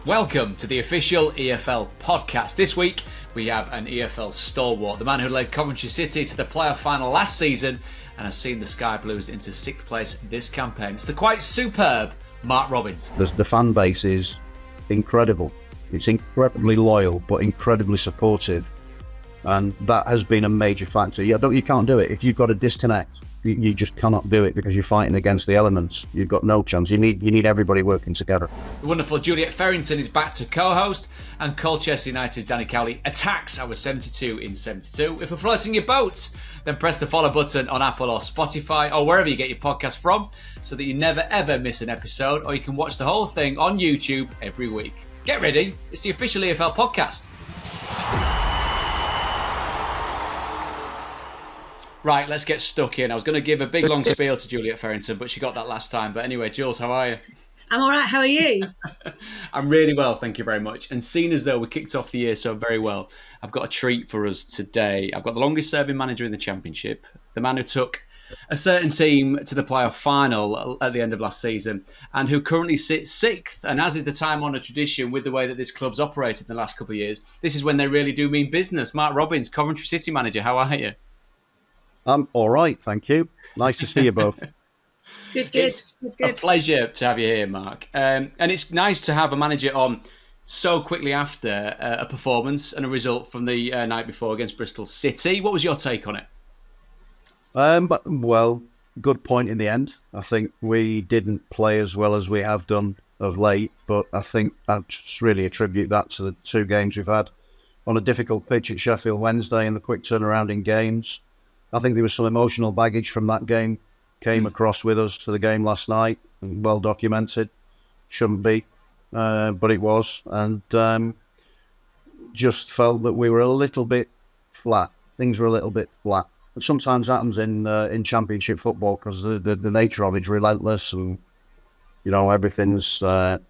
Welcome to the official EFL podcast. This week we have an EFL stalwart, the man who led Coventry City to the playoff final last season and has seen the Sky Blues into 6th place this campaign. It's the quite superb Mark Robins. The fan base is incredible. It's incredibly loyal but incredibly supportive, and that has been a major factor. You can't do it. If you've got a disconnect, you just cannot do it because you're fighting against the elements. You've got no chance. You need everybody working together. The wonderful Juliet Ferrington is back to co-host, and Colchester United's Danny Cowley attacks our 72 in 72. If we're floating your boat, then press the follow button on Apple or Spotify or wherever you get your podcast from so that you never ever miss an episode, or you can watch the whole thing on YouTube every week. Get ready, it's the official EFL podcast. Right, let's get stuck in. I was going to give a big long spiel to Juliet Ferrington, but she got that last time. But anyway, Jules, how are you? I'm all right. How are you? I'm really well, thank you very much. And seeing as though we kicked off the year so very well, I've got a treat for us today. I've got the longest serving manager in the Championship, the man who took a certain team to the playoff final at the end of last season, and who currently sits 6th, and as is the time-honoured tradition with the way that this club's operated in the last couple of years, this is when they really do mean business. Mark Robins, Coventry City manager, how are you? I'm all right, thank you. Nice to see you both. Good. It's a pleasure to have you here, Mark. And it's nice to have a manager on so quickly after a performance and a result from the night before against Bristol City. What was your take on it? Well, good point in the end. I think we didn't play as well as we have done of late, but I think I just really attribute that to the 2 games we've had on a difficult pitch at Sheffield Wednesday and the quick turnaround in games. I think there was some emotional baggage from that game came across with us to the game last night. Well documented. Shouldn't be, but it was. And just felt that we were a little bit flat. Things were a little bit flat. It sometimes happens in Championship football because the nature of it's relentless and, everything's full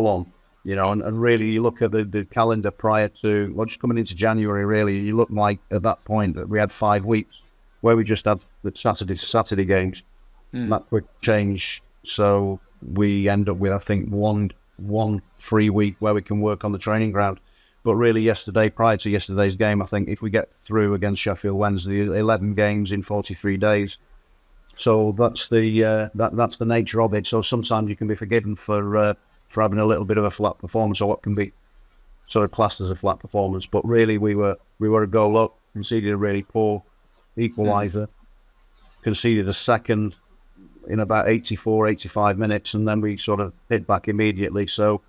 on. And really you look at the calendar prior to, just coming into January, really, you look like at that point that we had 5 weeks where we just had the Saturday to Saturday games. That quick change. So we end up with, I think, one free week where we can work on the training ground. But really prior to yesterday's game, I think if we get through against Sheffield Wednesday, 11 games in 43 days. So that's the nature of it. So sometimes you can be forgiven for having a little bit of a flat performance, or what can be sort of classed as a flat performance. But really, we were a goal up, conceded a really poor equaliser, conceded a second in about 84, 85 minutes, and then we sort of hit back immediately. So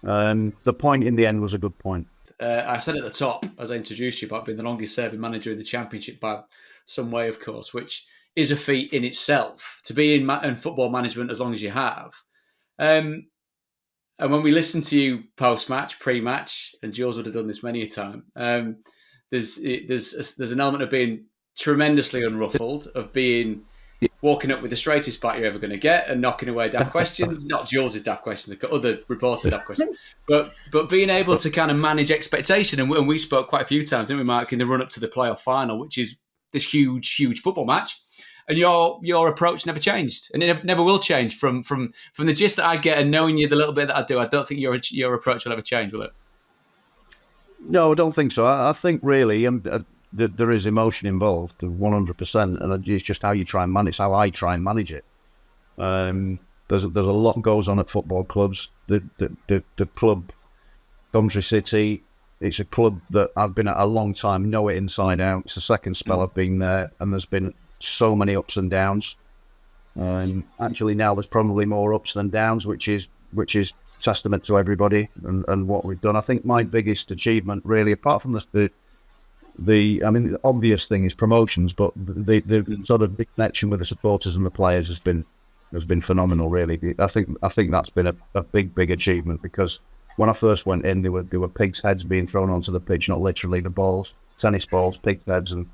the point in the end was a good point. I said at the top, as I introduced you, about being the longest serving manager in the Championship by some way, of course, which is a feat in itself, to be in football management as long as you have. And when we listen to you post-match, pre-match, and Jules would have done this many a time, there's an element of being tremendously unruffled, of walking up with the straightest bat you're ever going to get and knocking away daft questions. Not Jules' daft questions, other reporters' daft questions. But being able to kind of manage expectation. And we spoke quite a few times, didn't we, Mark, in the run-up to the playoff final, which is this huge football match. And your approach never changed, and it never will change. From the gist that I get and knowing you the little bit that I do, I don't think your approach will ever change, will it? No, I don't think so. I think really there is emotion involved, 100%, and it's just how you try and manage. It's how I try and manage it. There's a lot goes on at football clubs. The club, Coventry City, it's a club that I've been at a long time, know it inside out. It's the second spell I've been there, and there's been so many ups and downs. Actually, now there's probably more ups than downs, which is testament to everybody and what we've done. I think my biggest achievement, really, apart from the obvious thing is promotions, but the sort of big connection with the supporters and the players has been phenomenal. Really, I think that's been a big achievement, because when I first went in, there were pigs' heads being thrown onto the pitch, not literally the balls, tennis balls, pigs' heads, and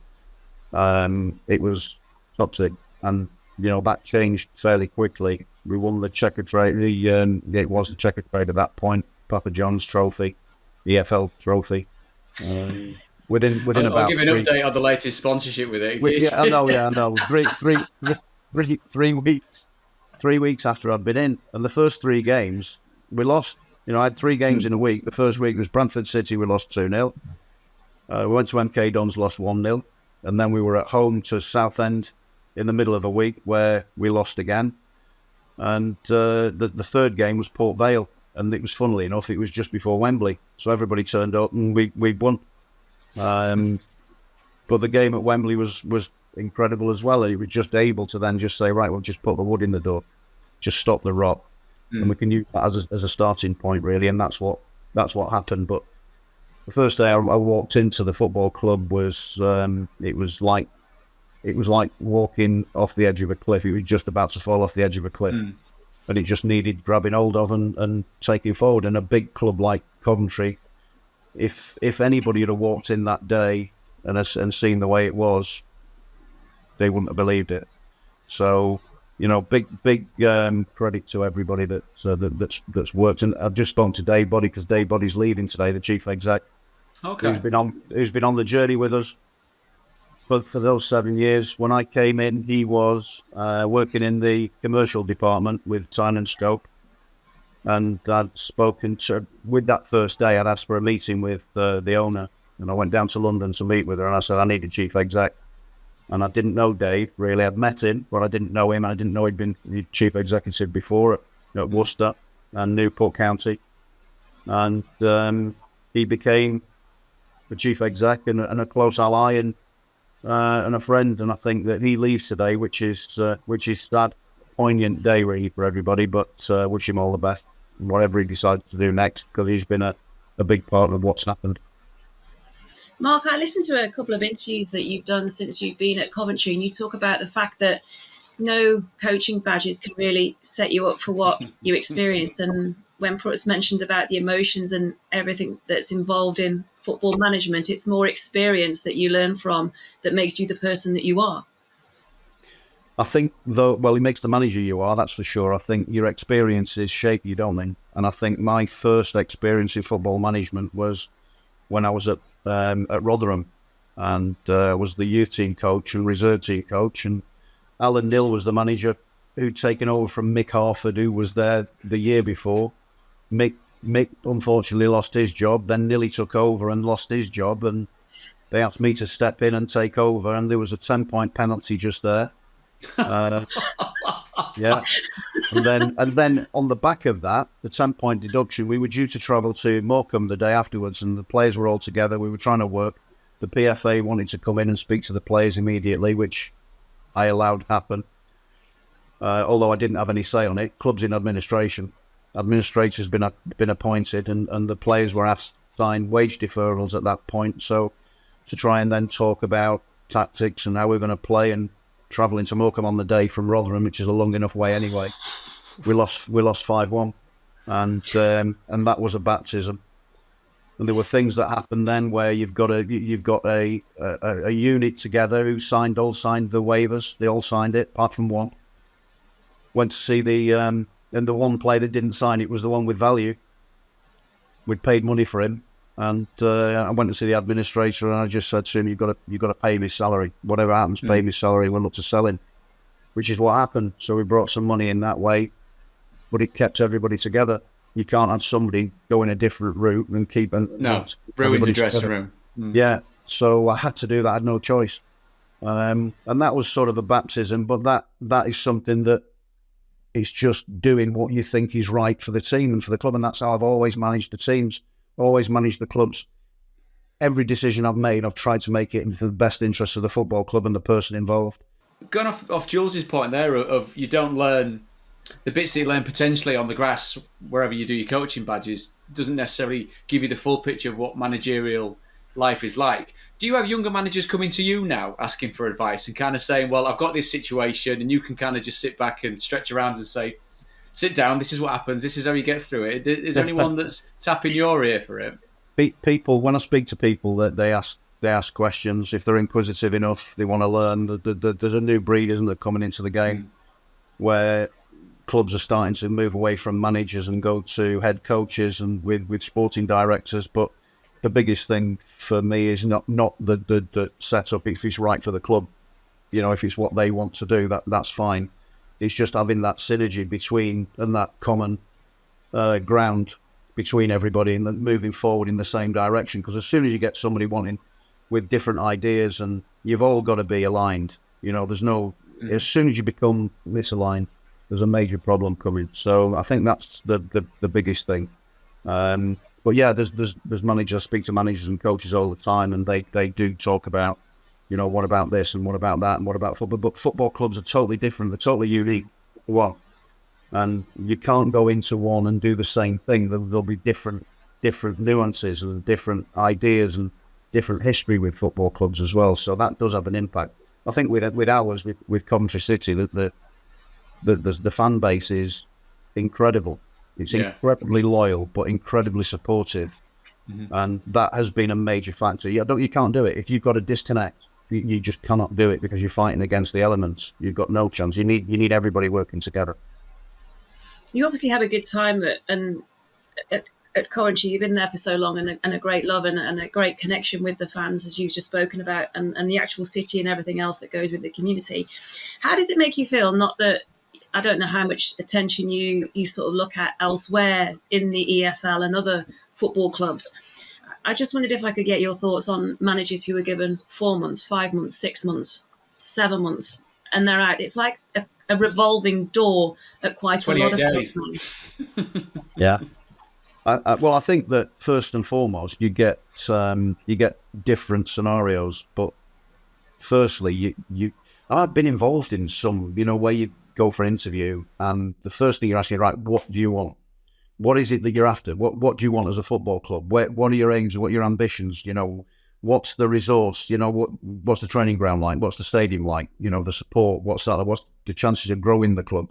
it was toxic, and that changed fairly quickly. We won the Checker Trade. It was the Checker Trade at that point. Papa John's Trophy, EFL Trophy. Within I'll about give an update on the latest sponsorship with it. I know. 3 weeks after I'd been in, and the first 3 games we lost. I had 3 games in a week. The first week was Brentford City, we lost 2-0. We went to MK Dons, lost 1-0. And then we were at home to Southend in the middle of a week where we lost again. And the third game was Port Vale. And it was, funnily enough, it was just before Wembley. So everybody turned up and we won. But the game at Wembley was incredible as well. He was just able to then just say, right, we'll just put the wood in the door. Just stop the rot. And we can use that as a starting point, really. And that's what happened. But the first day I walked into the football club was it was like walking off the edge of a cliff. It was just about to fall off the edge of a cliff, and it just needed grabbing hold of and taking forward. And a big club like Coventry, if anybody had walked in that day and seen the way it was, they wouldn't have believed it. So, big credit to everybody that's worked. And I've just spoken to Dave Boddy, because Dave Boddy's leaving today, the chief exec. Okay. Who's been on the journey with us for those 7 years. When I came in, he was working in the commercial department with Tyne and Scope, and I'd spoken to, with that first day, I'd asked for a meeting with the owner, and I went down to London to meet with her, and I said I need a chief exec. And I didn't know Dave, really. I'd met him, but I didn't know him. I didn't know he'd been the chief executive before at Worcester and Newport County. And he became the chief exec and a close ally and a friend. And I think that he leaves today, which is sad, poignant day really for everybody. But wish him all the best, whatever he decides to do next, because he's been a big part of what's happened. Mark, I listened to a couple of interviews that you've done since you've been at Coventry, and you talk about the fact that no coaching badges can really set you up for what you experienced. And when Prutz mentioned about the emotions and everything that's involved in football management, it's more experience that you learn from that makes you the person that you are. I think, it makes the manager you are, that's for sure. I think your experiences shape you, don't they? And I think my first experience in football management was when I was at Rotherham, and was the youth team coach and reserve team coach, and Alan Nill was the manager who'd taken over from Mick Harford, who was there the year before. Mick unfortunately lost his job, then Nilly took over and lost his job, and they asked me to step in and take over, and there was a 10-point penalty just there. Yeah. And then on the back of that, the 10-point deduction, we were due to travel to Morecambe the day afterwards, and the players were all together. We were trying to work. The PFA wanted to come in and speak to the players immediately, which I allowed happen. Although I didn't have any say on it. Clubs in administration. Administrators been appointed, and the players were asked to sign wage deferrals at that point. So to try and then talk about tactics and how we're going to play, and travelling to Morecambe on the day from Rotherham, which is a long enough way anyway, we lost 5-1, and that was a baptism. And there were things that happened then where you've got a unit together who all signed the waivers. They all signed it apart from one. Went to see and the one player that didn't sign it was the one with value. We'd paid money for him. And I went to see the administrator, and I just said to him, "You've got to pay me salary. Whatever happens, pay me salary. We'll look to sell him," which is what happened. So we brought some money in that way, but it kept everybody together. You can't have somebody go in a different route and keep ruin the dressing room. Yeah, so I had to do that. I had no choice, and that was sort of a baptism. But that is something that it's just doing what you think is right for the team and for the club, and that's how I've always managed the teams. Always managed the clubs. Every decision I've made, I've tried to make it into the best interest of the football club and the person involved. Going off Jules' point there of you don't learn the bits that you learn potentially on the grass wherever you do your coaching badges doesn't necessarily give you the full picture of what managerial life is like. Do you have younger managers coming to you now asking for advice and kind of saying, well, I've got this situation, and you can kind of just sit back and stretch your arms and say, sit down, this is what happens, this is how you get through it? Is there anyone that's tapping your ear for it? People, when I speak to people, that they ask questions. If they're inquisitive enough, they want to learn. There's a new breed, isn't there, coming into the game, where clubs are starting to move away from managers and go to head coaches and with sporting directors. But the biggest thing for me is not the setup. If it's right for the club, if it's what they want to do, that's fine. It's just having that synergy between and that common ground between everybody and then moving forward in the same direction. Because as soon as you get somebody wanting with different ideas, and you've all got to be aligned, there's no, as soon as you become misaligned, there's a major problem coming. So I think that's the biggest thing. But yeah, there's managers, I speak to managers and coaches all the time, and they do talk about, what about this and what about that and what about football. But football clubs are totally different. They're totally unique. One, and you can't go into one and do the same thing. There'll be different nuances and different ideas and different history with football clubs as well. So that does have an impact. I think with ours, with Coventry City, the fan base is incredible. It's incredibly loyal, but incredibly supportive. And that has been a major factor. You can't do it. If you've got a disconnect, you just cannot do it because you're fighting against the elements. You've got no chance. You need everybody working together. You obviously have a good time at Coventry. You've been there for so long, and a great love and a great connection with the fans, as you've just spoken about, and the actual city and everything else that goes with the community. How does it make you feel? Not that I don't know how much attention you sort of look at elsewhere in the EFL and other football clubs. I just wondered if I could get your thoughts on managers who were given 4 months, 5 months, 6 months, 7 months, and they're out. It's like a revolving door at quite a lot of clubs. Yeah. I think that first and foremost, you get different scenarios. But firstly, I've been involved in some, where you go for an interview, and the first thing you're asking, right, what do you want? What is it that you're after? What do you want as a football club? What are your aims? What are your ambitions? What's the resource? What's the training ground like? What's the stadium like? The support. What's the chances of growing the club?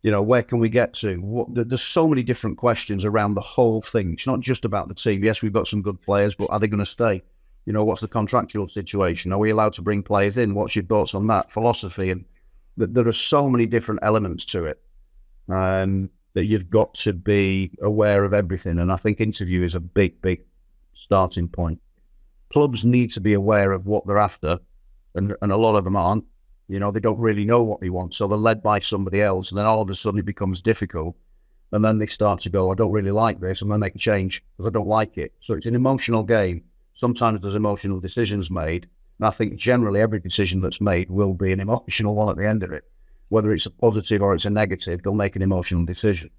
Where can we get to? There's so many different questions around the whole thing. It's not just about the team. Yes, we've got some good players, but are they going to stay? What's the contractual situation? Are we allowed to bring players in? What's your thoughts on that? Philosophy. And there are so many different elements to it that you've got to be aware of everything. And I think interview is a big, big starting point. Clubs need to be aware of what they're after, and a lot of them aren't. They don't really know what they want, so they're led by somebody else, and then all of a sudden it becomes difficult, and then they start to go, I don't really like this, I'm going to make a change because I don't like it. So it's an emotional game. Sometimes there's emotional decisions made, and I think generally every decision that's made will be an emotional one at the end of it. Whether it's a positive or it's a negative, they'll make an emotional decision.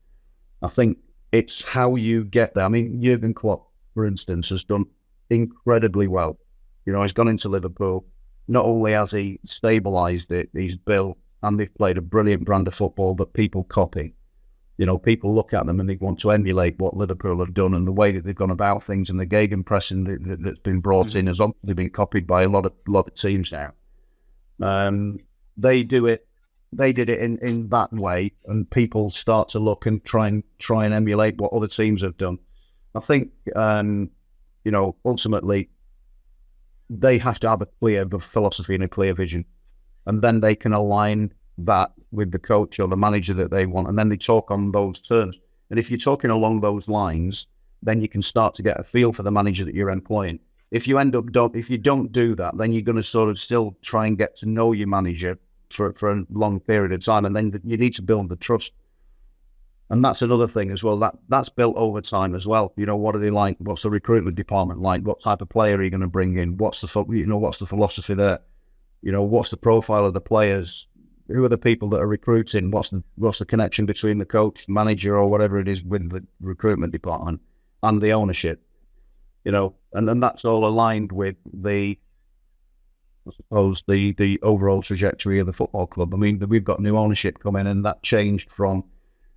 I think it's how you get there. I mean, Jurgen Klopp, for instance, has done incredibly well. He's gone into Liverpool. Not only has he stabilised it, he's built, and they've played a brilliant brand of football that people copy. People look at them and they want to emulate what Liverpool have done, and the way that they've gone about things, and the gegenpressing that's been brought in has obviously been copied by a lot of teams now. They did it in that way, and people start to look and try and emulate what other teams have done. I think, ultimately, they have to have a clear philosophy and a clear vision, and then they can align that with the coach or the manager that they want, and then they talk on those terms. And if you're talking along those lines, then you can start to get a feel for the manager that you're employing. If you don't do that, then you're going to sort of still try and get to know your manager for a long period of time, and then you need to build the trust. And that's another thing as well. That's built over time as well. What are they like? What's the recruitment department like? What type of player are you going to bring in? What's the philosophy there? What's the profile of the players? Who are the people that are recruiting? What's the connection between the coach, manager, or whatever it is with the recruitment department and the ownership? And then that's all aligned with the overall trajectory of the football club. I mean, we've got new ownership coming, and that changed from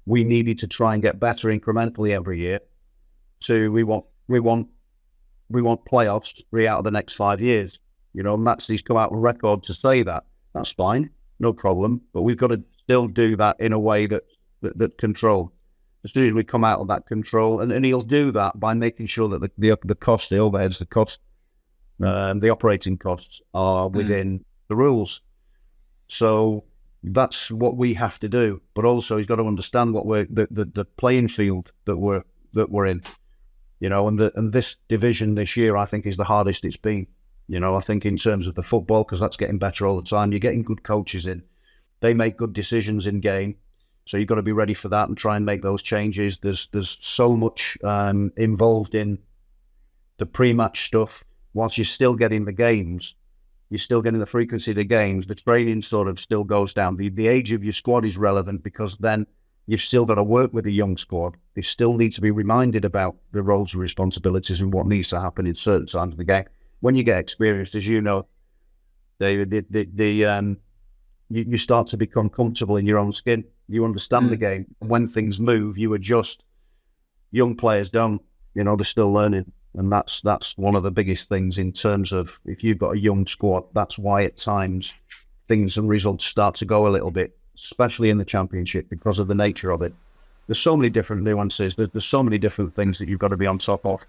we needed to try and get better incrementally every year to we want playoffs 3 out of the next 5 years. Maxi's come out with a record to say that. That's fine, no problem. But we've got to still do that in a way that control. As soon as we come out of that control, and he'll do that by making sure that the cost, the overheads, the cost, the operating costs are within the rules. So that's what we have to do. But also, he's got to understand what the playing field that we're in. And this division this year, I think, is the hardest it's been. I think in terms of the football, because that's getting better all the time. You're getting good coaches in. They make good decisions in game. So you've got to be ready for that and try and make those changes. There's so much involved in the pre-match stuff. Whilst you're still getting the games, you're still getting the frequency of the games, the training sort of still goes down. The age of your squad is relevant because then you've still got to work with a young squad. They still need to be reminded about the roles and responsibilities and what needs to happen in certain times of the game. When you get experienced, as you know, you start to become comfortable in your own skin. You understand the game. When things move, you adjust. Young players don't. They're still learning. And that's one of the biggest things in terms of if you've got a young squad, that's why at times things and results start to go a little bit, especially in the Championship because of the nature of it. There's so many different nuances. There's so many different things that you've got to be on top of.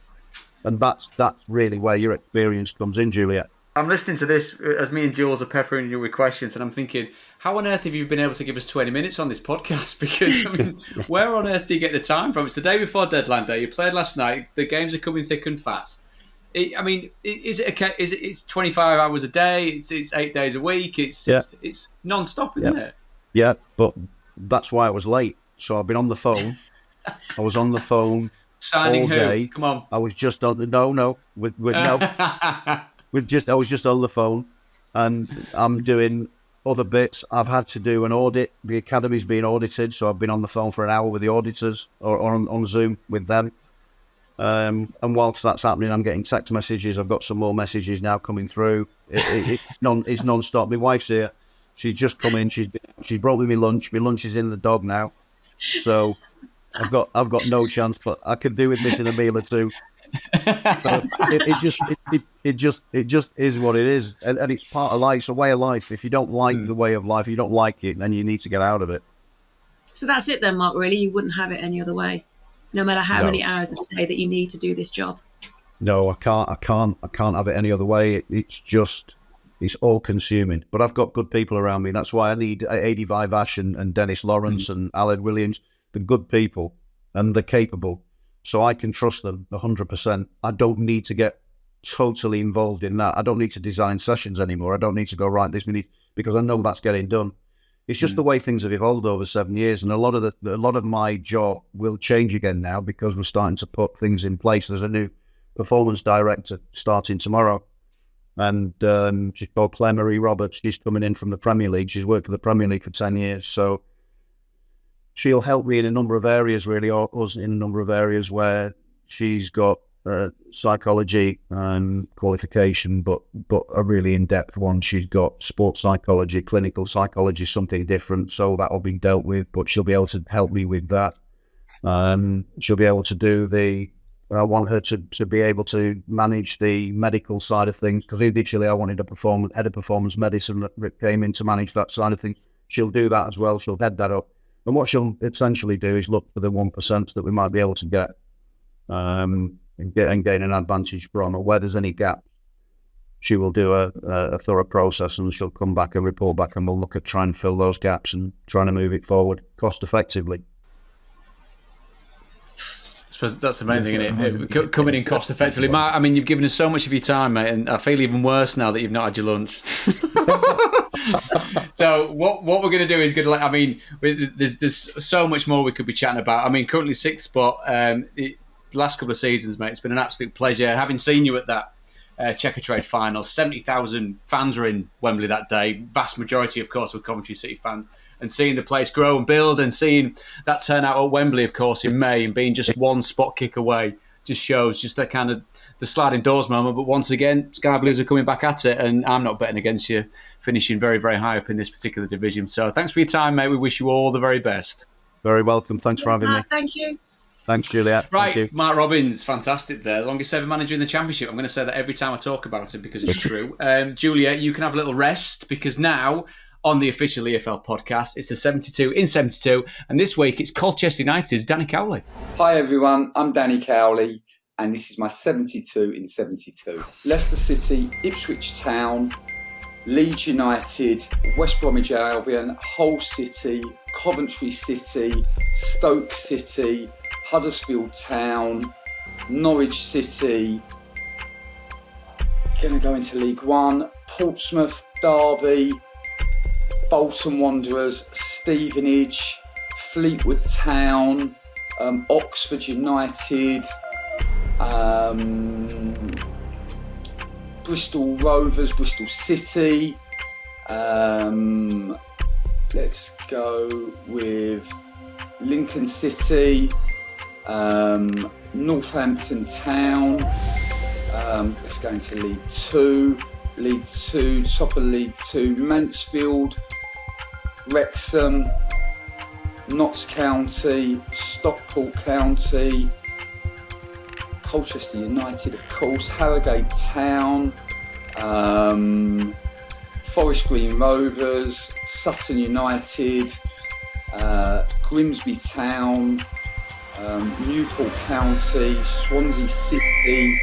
And that's really where your experience comes in, Juliet. I'm listening to this as me and Jules are peppering you with questions, and I'm thinking, how on earth have you been able to give us 20 minutes on this podcast? Because, where on earth do you get the time from? It's the day before deadline day. You played last night. The games are coming thick and fast. It's 25 hours a day? It's 8 days a week? It's non-stop, isn't it? Yeah, but that's why I was late. So I've been on the phone. I was on the phone signing all who? day. Come on. I was just on no. I was just on the phone, and I'm doing other bits. I've had to do an audit. The academy's being audited, so I've been on the phone for an hour with the auditors or on Zoom with them. And whilst that's happening, I'm getting text messages. I've got some more messages now coming through. It's non-stop. My wife's here. She's just come in. She's brought me my lunch. My lunch is in the dog now, so I've got no chance. But I could do with missing a meal or two. So it just is what it is, and it's part of life. It's a way of life. If you don't like the way of life, you don't like it, then you need to get out of it. So that's it then, Mark. Really, you wouldn't have it any other way, no matter how many hours of the day that you need to do this job. No, I can't have it any other way. It's all consuming. But I've got good people around me. That's why I need Adi Vivash and Dennis Lawrence and Alan Williams. The good people, and they're capable. So I can trust them 100%. I don't need to get totally involved in that. I don't need to design sessions anymore. I don't need to go right this minute because I know that's getting done. It's just the way things have evolved over 7 years, and a lot of my job will change again now because we're starting to put things in place. There's a new performance director starting tomorrow, and she's called Claire Marie Roberts. She's coming in from the Premier League. She's worked for the Premier League for 10 years, so she'll help me in a number of areas, really, or us in a number of areas where she's got psychology qualification, but a really in-depth one. She's got sports psychology, clinical psychology, something different, so that'll be dealt with, but she'll be able to help me with that. She'll be able to do I want her to be able to manage the medical side of things, because initially I wanted a head of performance medicine that came in to manage that side of things. She'll do that as well. She'll head that up. And what she'll essentially do is look for the 1% that we might be able to get and gain an advantage from, or where there's any gap. She will do a thorough process, and she'll come back and report back, and we'll look at trying to fill those gaps and trying to move it forward cost effectively. I suppose that's the main thing, isn't it? Coming in cost effectively. Mark, I mean, you've given us so much of your time, mate, and I feel even worse now that you've not had your lunch. So what we're going to do is there's so much more we could be chatting about. I mean, currently 6th spot. The last couple of seasons, mate, it's been an absolute pleasure having seen you at that Checkatrade final. 70,000 fans were in Wembley that day. Vast majority, of course, were Coventry City fans. And seeing the place grow and build, and seeing that turnout at Wembley, of course, in May, and being just one spot kick away, just shows just that kind of the sliding doors moment. But once again, Sky Blues are coming back at it, and I'm not betting against you finishing very, very high up in this particular division. So thanks for your time, mate. We wish you all the very best. Very welcome. Thanks for having me. Thank you. Thanks, Juliet. Right, Thank you. Mark Robins, fantastic there. Longest ever manager in the Championship. I'm going to say that every time I talk about it because it's true. Juliet, you can have a little rest, because now on the official EFL podcast, it's the 72 in 72, and this week it's Colchester United's Danny Cowley. Hi everyone, I'm Danny Cowley, and this is my 72 in 72. Leicester City, Ipswich Town, Leeds United, West Bromwich Albion, Hull City, Coventry City, Stoke City, Huddersfield Town, Norwich City, going to go into League One, Portsmouth, Derby, Bolton Wanderers, Stevenage, Fleetwood Town, Oxford United, Bristol Rovers, Bristol City. Let's go with Lincoln City, Northampton Town. Let's go into League Two, top of League Two, Mansfield, Wrexham, Notts County, Stockport County, Colchester United, of course, Harrogate Town, Forest Green Rovers, Sutton United, Grimsby Town, Newport County, Swansea City.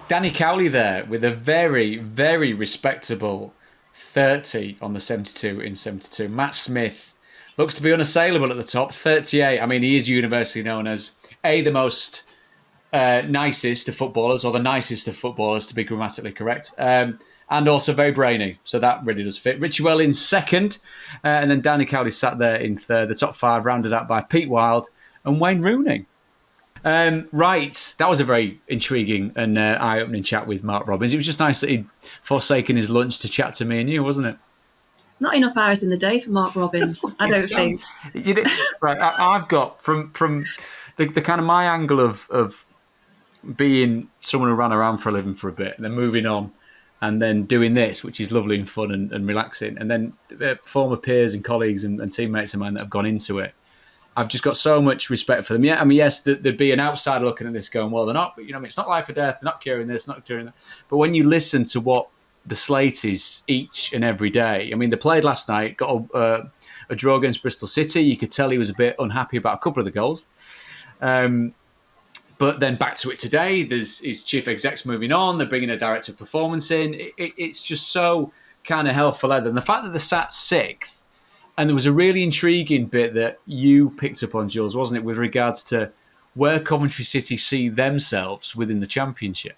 Danny Cowley there with a very, very respectable 30 on the 72 in 72. Matt Smith looks to be unassailable at the top, 38. I mean, he is universally known as the most nicest of footballers, or the nicest of footballers, to be grammatically correct, and also very brainy. So that really does fit. Richie Well in second, and then Danny Cowley sat there in third. The top five rounded out by Pete Wild and Wayne Rooney. Right, that was a very intriguing and eye-opening chat with Mark Robins. It was just nice that he'd forsaken his lunch to chat to me and you, wasn't it? Not enough hours in the day for Mark Robins, I don't think. Right, I've got from the kind of my angle of being someone who ran around for a living for a bit and then moving on and then doing this, which is lovely and fun and relaxing, and then former peers and colleagues and teammates of mine that have gone into it. I've just got so much respect for them. Yeah, I mean, yes, there'd be an outsider looking at this going, well, they're not, it's not life or death, they're not curing this, not curing that. But when you listen to what the slate is each and every day, I mean, they played last night, got a draw against Bristol City. You could tell he was a bit unhappy about a couple of the goals. But then back to it today, there's his chief execs moving on, they're bringing a director of performance in. It's just so kind of hell for leather. And the fact that they sat sixth, and there was a really intriguing bit that you picked up on, Jules, wasn't it, with regards to where Coventry City see themselves within the Championship?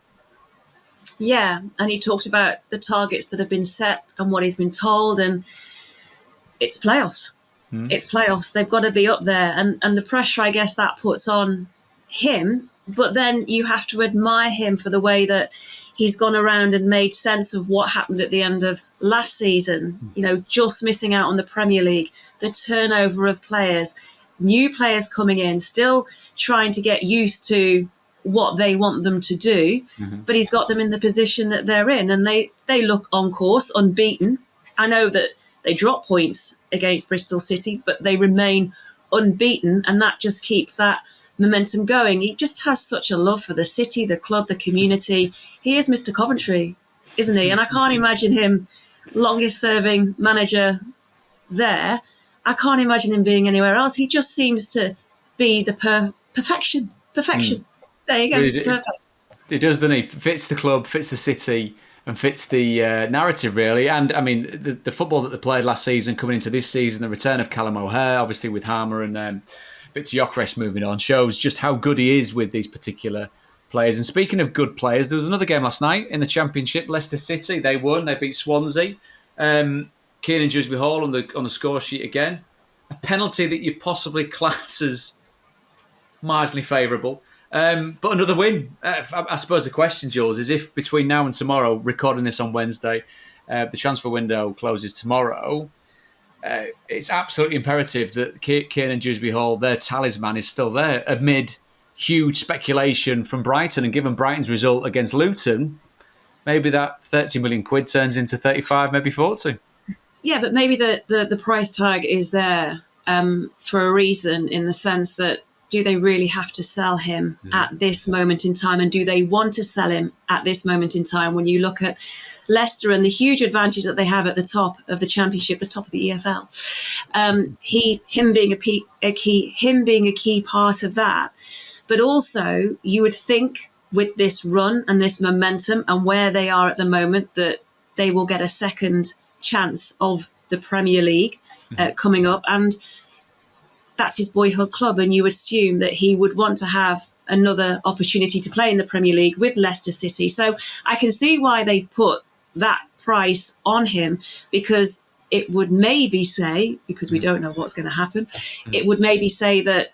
Yeah, and he talked about the targets that have been set and what he's been told, and it's playoffs. It's playoffs. They've got to be up there, and the pressure, I guess, that puts on him. But then you have to admire him for the way that he's gone around and made sense of what happened at the end of last season. Just missing out on the Premier League, the turnover of players, new players coming in, still trying to get used to what they want them to do. But he's got them in the position that they're in, and they look on course, unbeaten. I know that they drop points against Bristol City, but they remain unbeaten, and that just keeps that momentum going. He just has such a love for the city, the club, the community. He is Mr. Coventry, isn't he? And I can't imagine him longest serving manager there. I can't imagine him being anywhere else. He just seems to be the perfection. There you go, Mr. Perfect. He does, doesn't he? Fits the club, fits the city, and fits the narrative, really. And, I mean, the football that they played last season, coming into this season, the return of Callum O'Hare, obviously with Harmer and Victor Gyökeres moving on, shows just how good he is with these particular players. And speaking of good players, there was another game last night in the Championship. Leicester City, they won. They beat Swansea. Kiernan Dewsbury Hall on the score sheet again. A penalty that you possibly class as marginally favourable. But another win. I suppose the question, Jules, is if between now and tomorrow, recording this on Wednesday, the transfer window closes tomorrow, it's absolutely imperative that Kiernan Dewsbury Hall, their talisman, is still there amid huge speculation from Brighton. And given Brighton's result against Luton, maybe that 30 million quid turns into 35, maybe 40. Yeah, but maybe the price tag is there for a reason, in the sense that, do they really have to sell him at this moment in time? And do they want to sell him at this moment in time? When you look at Leicester and the huge advantage that they have at the top of the Championship, the top of the EFL, him being a key part of that. But also, you would think with this run and this momentum and where they are at the moment, that they will get a second chance of the Premier League coming up. And that's his boyhood club, and you assume that he would want to have another opportunity to play in the Premier League with Leicester City. So I can see why they've put that price on him because it would maybe say, because we don't know what's going to happen, it would maybe say that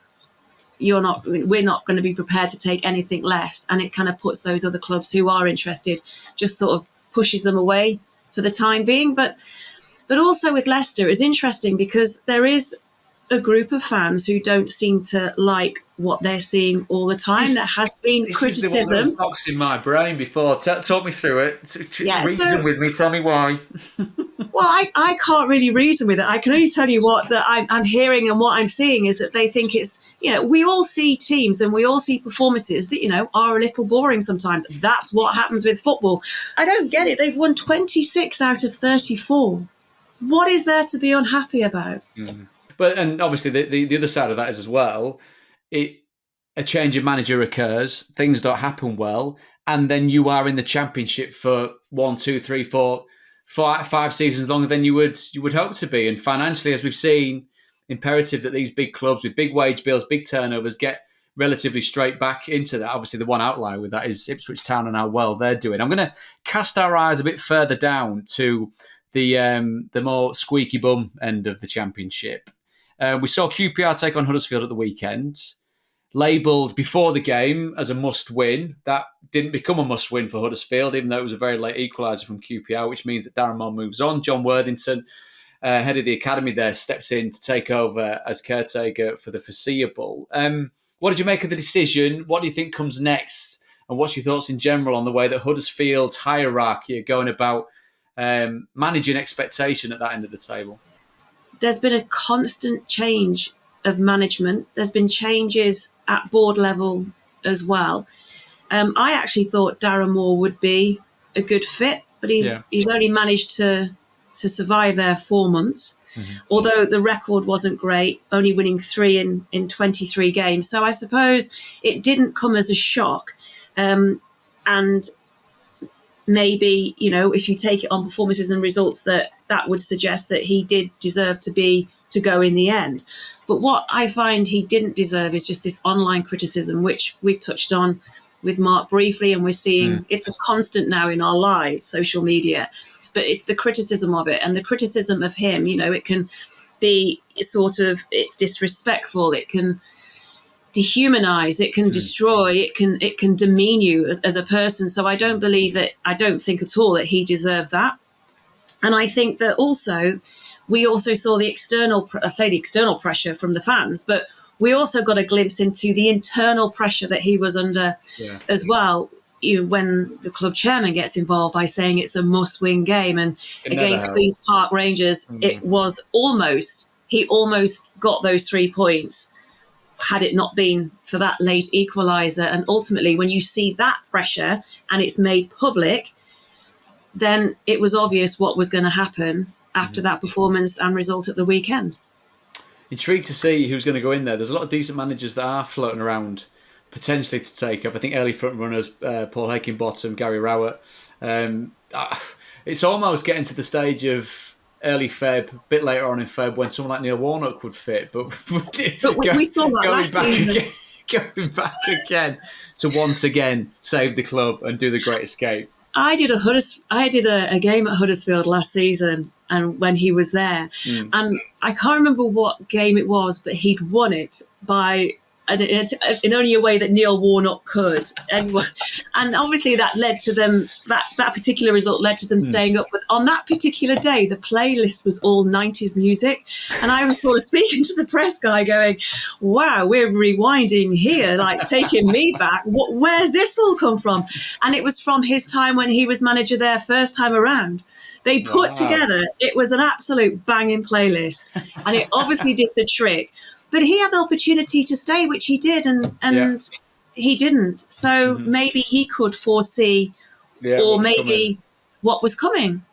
we're not going to be prepared to take anything less. And it kind of puts those other clubs who are interested, just sort of pushes them away for the time being. But also with Leicester, it's interesting because there is a group of fans who don't seem to like what they're seeing all the time. There has been criticism. This is the one that was boxing my brain before. Talk me through it. Reason with me. Tell me why. Well, I can't really reason with it. I can only tell you what that I'm hearing and what I'm seeing is that they think it's, we all see teams and we all see performances that, are a little boring sometimes. That's what happens with football. I don't get it. They've won 26 out of 34. What is there to be unhappy about? Mm. And obviously the other side of that is as well, a change of manager occurs, things don't happen well, and then you are in the Championship for 1, 2, 3, 4, 5 seasons longer than you would hope to be. And financially, as we've seen, imperative that these big clubs with big wage bills, big turnovers get relatively straight back into that. Obviously, the one outlier with that is Ipswich Town and how well they're doing. I'm going to cast our eyes a bit further down to the more squeaky bum end of the Championship. We saw QPR take on Huddersfield at the weekend, labelled before the game as a must-win. That didn't become a must-win for Huddersfield, even though it was a very late equaliser from QPR, which means that Darren Moore moves on. John Worthington, head of the academy there, steps in to take over as caretaker for the foreseeable. What did you make of the decision? What do you think comes next? And what's your thoughts in general on the way that Huddersfield's hierarchy are going about managing expectation at that end of the table? There's been a constant change of management. There's been changes at board level as well. I actually thought Darren Moore would be a good fit, but he's only managed to survive there 4 months, although the record wasn't great, only winning 3 in 23 games. So I suppose it didn't come as a shock. And maybe, if you take it on performances and results, that would suggest that he did deserve to go in the end. But what I find he didn't deserve is just this online criticism, which we've touched on with Mark briefly, and we're seeing it's a constant now in our lives, social media. But it's the criticism of it, and the criticism of him, it can be it's disrespectful, it can dehumanize, it can destroy, it can demean you as a person. So I don't think at all that he deserved that. And I think that we also saw the external pressure from the fans, but we also got a glimpse into the internal pressure that he was under as well. When the club chairman gets involved by saying it's a must-win game, and against Queen's Park Rangers, he almost got those 3 points had it not been for that late equaliser. And ultimately, when you see that pressure and it's made public, then it was obvious what was going to happen after that performance and result at the weekend. Intrigued to see who's going to go in there. There's a lot of decent managers that are floating around potentially to take up. I think early front runners, Paul Heckingbottom, Gary Rowett. It's almost getting to the stage of early Feb, a bit later on in Feb, when someone like Neil Warnock would fit. But we saw that last season. Going back again to once again save the club and do the Great Escape. I did a game at Huddersfield last season, and when he was there, and I can't remember what game it was, but he'd won it by in only a way that Neil Warnock could. And obviously that led to them, that particular result led to them staying up. But on that particular day, the playlist was all 90s music. And I was sort of speaking to the press guy going, wow, we're rewinding here, like taking me back. Where's this all come from? And it was from his time when he was manager there first time around. They put together, it was an absolute banging playlist. And it obviously did the trick. But he had an opportunity to stay, which he did, and he didn't. So maybe he could foresee what was coming.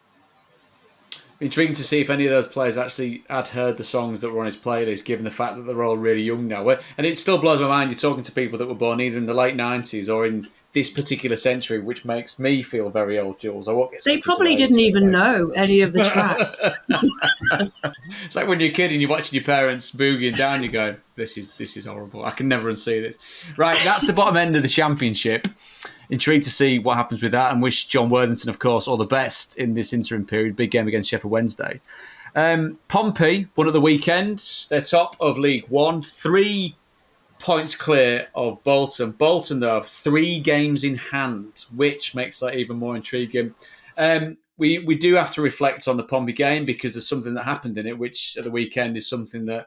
Intriguing to see if any of those players actually had heard the songs that were on his playlist, given the fact that they're all really young now. And it still blows my mind you're talking to people that were born either in the late 90s or in this particular century, which makes me feel very old, Jules. They probably didn't even know any of the track. It's like when you're a kid and you're watching your parents boogieing down, you go, this is horrible. I can never unsee this. Right, that's the bottom end of the Championship. intrigued to see what happens with that, and wish John Worthington, of course, all the best in this interim period. Big game against Sheffield Wednesday. Pompey won at the weekend. They're top of League One, 3 points clear of Bolton. Bolton, though, have 3 games in hand, which makes that even more intriguing. We do have to reflect on the Pompey game because there's something that happened in it, which at the weekend is something that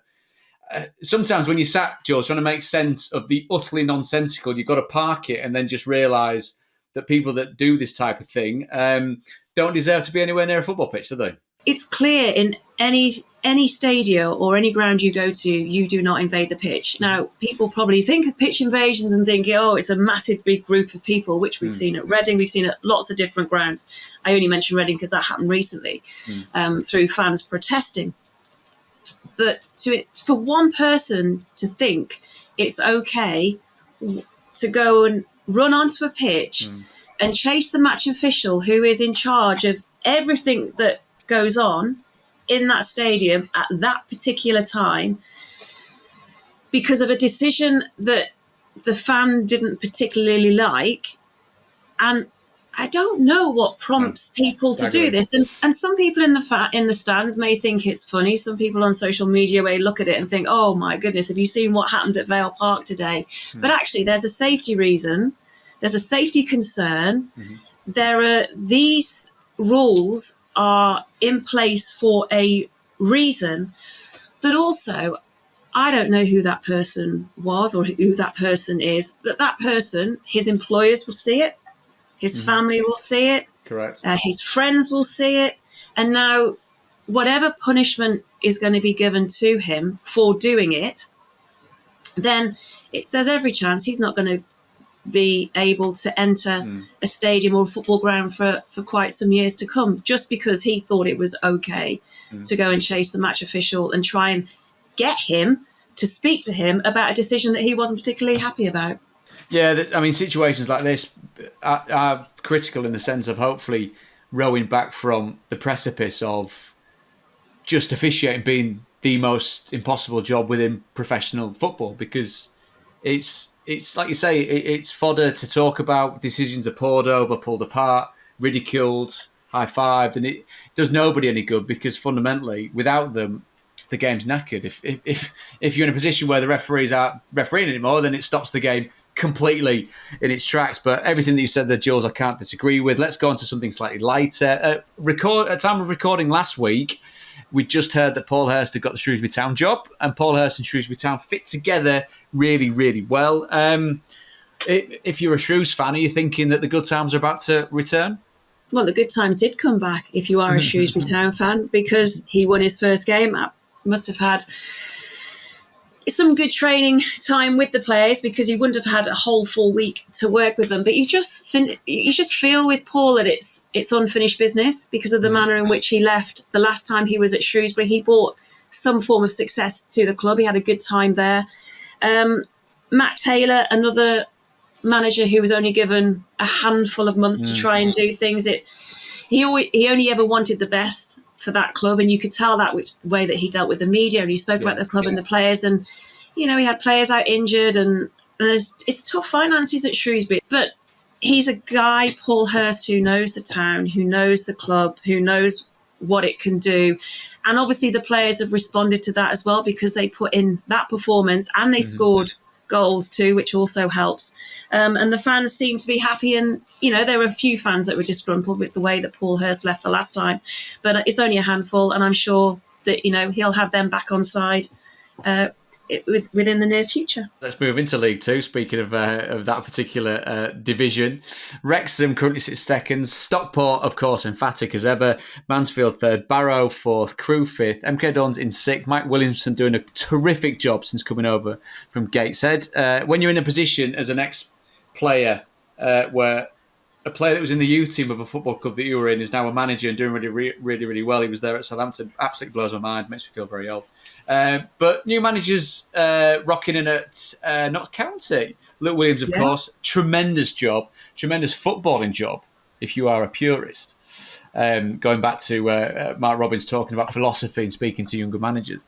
sometimes when you sat, George, trying to make sense of the utterly nonsensical, you've got to park it and then just realise that people that do this type of thing don't deserve to be anywhere near a football pitch, do they? It's clear in any stadium or any ground you go to, you do not invade the pitch. Now, people probably think of pitch invasions and think, oh, it's a massive big group of people, which we've seen at Reading, we've seen at lots of different grounds. I only mention Reading because that happened recently through fans protesting. But for one person to think it's okay to go and run onto a pitch and chase the match official who is in charge of everything that goes on in that stadium at that particular time because of a decision that the fan didn't particularly like. And I don't know what prompts people to do this. And some people in the stands may think it's funny. Some people on social media may look at it and think, oh my goodness, have you seen what happened at Vale Park today? But actually there's a safety reason. There's a safety concern. These rules are in place for a reason, but also I don't know who that person was or who that person is, but that person, his employers will see it, his family will see it, correct, his friends will see it, and now whatever punishment is going to be given to him for doing it, then there's every chance he's not going to be able to enter a stadium or a football ground for quite some years to come, just because he thought it was okay to go and chase the match official and try and get him to speak to him about a decision that he wasn't particularly happy about. Yeah, I mean, situations like this are critical in the sense of hopefully rowing back from the precipice of just officiating being the most impossible job within professional football, because it's like you say, it's fodder to talk about. Decisions are poured over, pulled apart, ridiculed, high-fived, and it does nobody any good because fundamentally, without them, the game's knackered. If you're in a position where the referees aren't refereeing anymore, then it stops the game completely in its tracks. But everything that you said there, Jules, I can't disagree with. Let's go on to something slightly lighter. At time of recording last week, we just heard that Paul Hurst had got the Shrewsbury Town job, and Paul Hurst and Shrewsbury Town fit together really, really well. If you're a Shrews fan, are you thinking that the good times are about to return? Well, the good times did come back if you are a Shrewsbury Town fan, because he won his first game. Must have had some good training time with the players because he wouldn't have had a whole full week to work with them. But you just feel with Paul that it's unfinished business because of the manner in which he left the last time he was at Shrewsbury. He brought some form of success to the club. He had a good time there. Matt Taylor, another manager who was only given a handful of months to try and do things. He only ever wanted the best for that club, and you could tell that with the way that he dealt with the media and he spoke about the club and the players. And he had players out injured, and it's tough finances at Shrewsbury. But he's a guy, Paul Hurst, who knows the town, who knows the club, who knows what it can do. And obviously the players have responded to that as well because they put in that performance and they scored goals too, which also helps. And the fans seem to be happy. And, there were a few fans that were disgruntled with the way that Paul Hurst left the last time. But it's only a handful. And I'm sure that, he'll have them back on side within the near future. Let's move into League Two. Speaking of that particular division, Wrexham currently sits second. Stockport, of course, emphatic as ever. Mansfield third. Barrow fourth. Crewe fifth. MK Dons in sixth. Mike Williamson doing a terrific job since coming over from Gateshead. When you're in a position as an ex-player where a player that was in the youth team of a football club that you were in is now a manager and doing really, really, really well. He was there at Southampton. Absolutely blows my mind. Makes me feel very old. But new managers rocking in at Notts County. Luke Williams, of course, tremendous job, tremendous footballing job, if you are a purist. Going back to Mark Robins talking about philosophy and speaking to younger managers.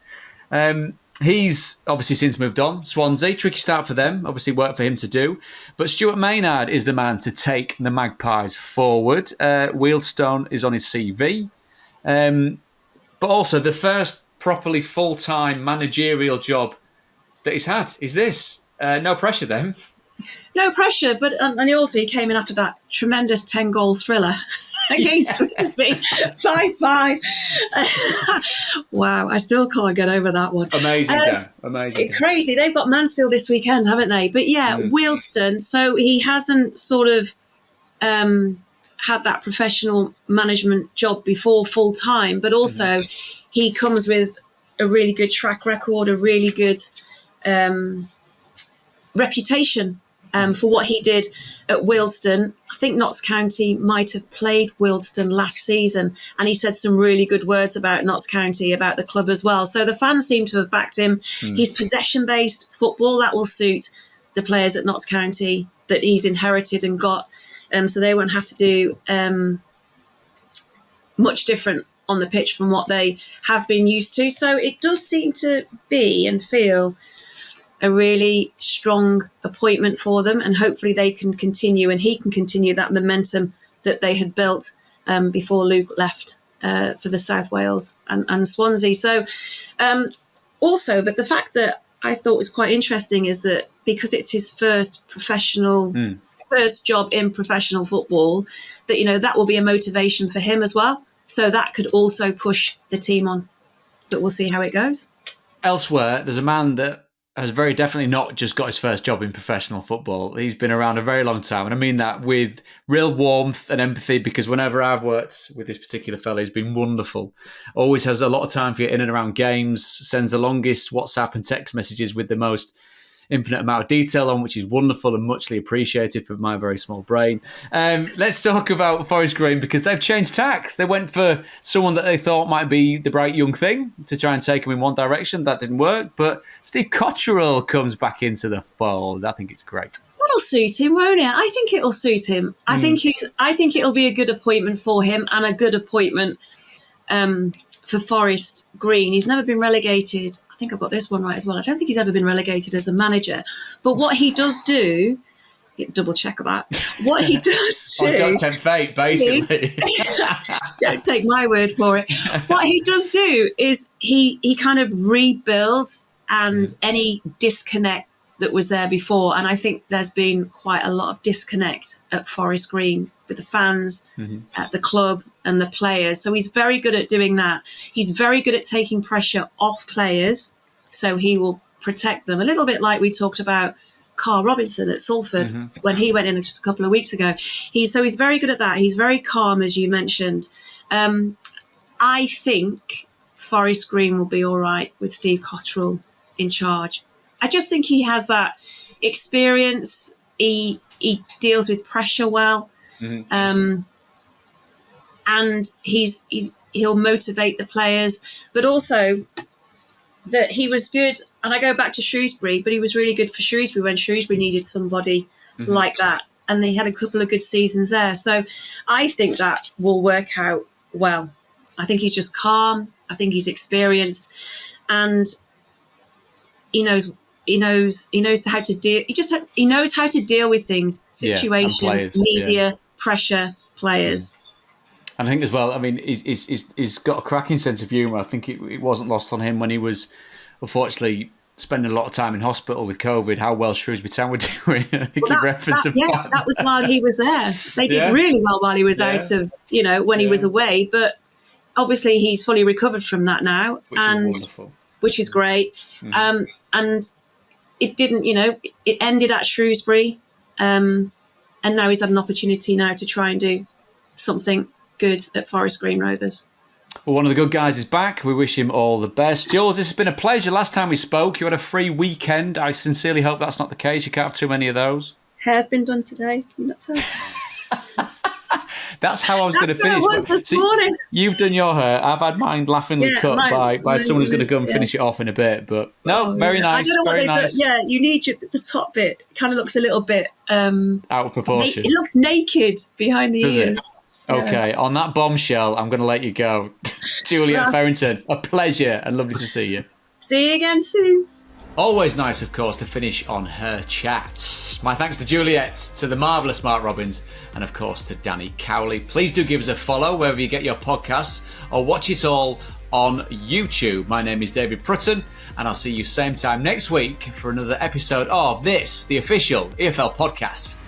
He's obviously since moved on. Swansea, tricky start for them. Obviously work for him to do. But Stuart Maynard is the man to take the Magpies forward. Wealdstone is on his CV. But also the first properly full-time managerial job that he's had is this. No pressure then. No pressure, but and also he came in after that tremendous 10-goal thriller against Grimsby, 5-5. Wow, I still can't get over that one. Amazing, Dan. Amazing. Crazy. They've got Mansfield this weekend, haven't they? But yeah, Wealdstone. So he hasn't sort of had that professional management job before full time, but also he comes with a really good track record, a really good reputation for what he did at Wealdstone. I think Notts County might have played Wealdstone last season, and he said some really good words about Notts County, about the club as well. So the fans seem to have backed him. He's possession-based football. That will suit the players at Notts County that he's inherited and got. So they won't have to do much different on the pitch from what they have been used to. So it does seem to be and feel a really strong appointment for them, and hopefully they can continue and he can continue that momentum that they had built before Luke left for the South Wales and Swansea. So also, but the fact that I thought was quite interesting is that because it's his first job in professional football, that, you know, that will be a motivation for him as well. So that could also push the team on, but we'll see how it goes. Elsewhere, there's a man that has very definitely not just got his first job in professional football. He's been around a very long time. And I mean that with real warmth and empathy, because whenever I've worked with this particular fella, he's been wonderful. Always has a lot of time for you in and around games, sends the longest WhatsApp and text messages with the most infinite amount of detail on, which is wonderful and muchly appreciated for my very small brain. Let's talk about Forest Green, because they've changed tack. They went for someone that they thought might be the bright young thing to try and take them in one direction. That didn't work, but Steve Cotterill comes back into the fold. I think it's great. That'll suit him, won't it? I think it'll suit him. I think it'll be a good appointment for him, and a good appointment for Forest Green. He's never been relegated. I think I've got this one right as well. I don't think he's ever been relegated as a manager. But what he does do, double check that, what he does do... I've got 10 fate, basically. Don't take my word for it. What he does do is he kind of rebuilds and any disconnect that was there before. And I think there's been quite a lot of disconnect at Forest Green with the fans, at the club and the players. So he's very good at doing that. He's very good at taking pressure off players. So he will protect them. A little bit like we talked about Carl Robinson at Salford when he went in just a couple of weeks ago. He's very good at that. He's very calm, as you mentioned. I think Forest Green will be all right with Steve Cotterill in charge. I just think he has that experience. He deals with pressure well. And he'll motivate the players, but also that he was good. And I go back to Shrewsbury, but he was really good for Shrewsbury when Shrewsbury needed somebody like that. And they had a couple of good seasons there. So I think that will work out well. I think he's just calm. I think he's experienced, and he knows how to deal. He knows how to deal with things, situations, media, pressure, players. And I think as well, I mean, he's got a cracking sense of humour. I think it wasn't lost on him when he was, unfortunately, spending a lot of time in hospital with COVID, how well Shrewsbury Town were doing. I think he referenced that was while he was there. They did really well while he was out of, when he was away. But obviously he's fully recovered from that now. Which is wonderful. Which is great. And it didn't, it ended at Shrewsbury. And now he's had an opportunity now to try and do something good at Forest Green Rovers. Well, one of the good guys is back. We wish him all the best. Jules, this has been a pleasure. Last time we spoke, you had a free weekend. I sincerely hope that's not the case. You can't have too many of those. Hair's been done today. Can you not tell? That's how I was going to finish. That's what it was this morning. You've done your hair. I've had mine laughingly cut by someone who's going to go and finish it off in a bit. But very nice. I don't know very nice. You need the top bit. Kind of looks a little bit out of proportion. It looks naked behind the ears. Okay, on that bombshell, I'm going to let you go. Juliet Farrington, a pleasure and lovely to see you. See you again soon. Always nice, of course, to finish on her chat. My thanks to Juliet, to the marvellous Mark Robbins, and of course to Danny Cowley. Please do give us a follow wherever you get your podcasts, or watch it all on YouTube. My name is David Prutton, and I'll see you same time next week for another episode of this, the official EFL podcast.